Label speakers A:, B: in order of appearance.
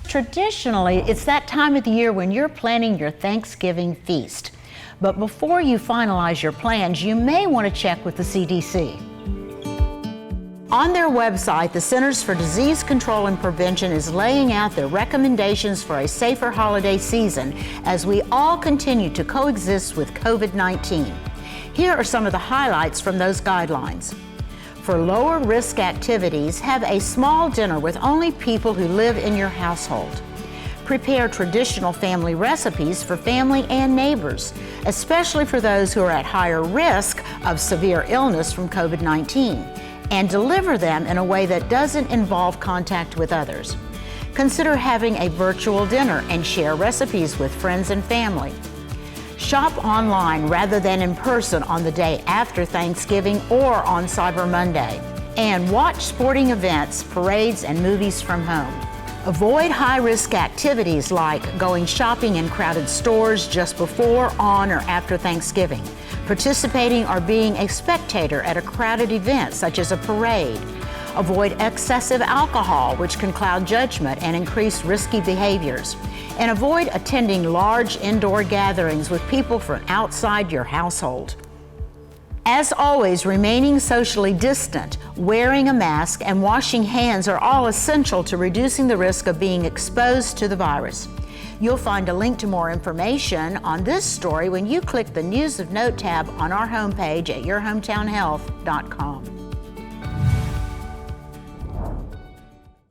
A: Traditionally, it's that time of the year when you're planning your Thanksgiving feast. But before you finalize your plans, you may want to check with the CDC. On their website, the Centers for Disease Control and Prevention is laying out their recommendations for a safer holiday season as we all continue to coexist with COVID-19. Here are some of the highlights from those guidelines. For lower risk activities, have a small dinner with only people who live in your household. Prepare traditional family recipes for family and neighbors, especially for those who are at higher risk of severe illness from COVID-19, and deliver them in a way that doesn't involve contact with others. Consider having a virtual dinner and share recipes with friends and family. Shop online rather than in person on the day after Thanksgiving or on Cyber Monday. And watch sporting events, parades, and movies from home. Avoid high-risk activities like going shopping in crowded stores just before, on, or after Thanksgiving, participating or being a spectator at a crowded event such as a parade. Avoid excessive alcohol, which can cloud judgment and increase risky behaviors. And avoid attending large indoor gatherings with people from outside your household. As always, remaining socially distant, wearing a mask, and washing hands are all essential to reducing the risk of being exposed to the virus. You'll find a link to more information on this story when you click the News of Note tab on our homepage at yourhometownhealth.com.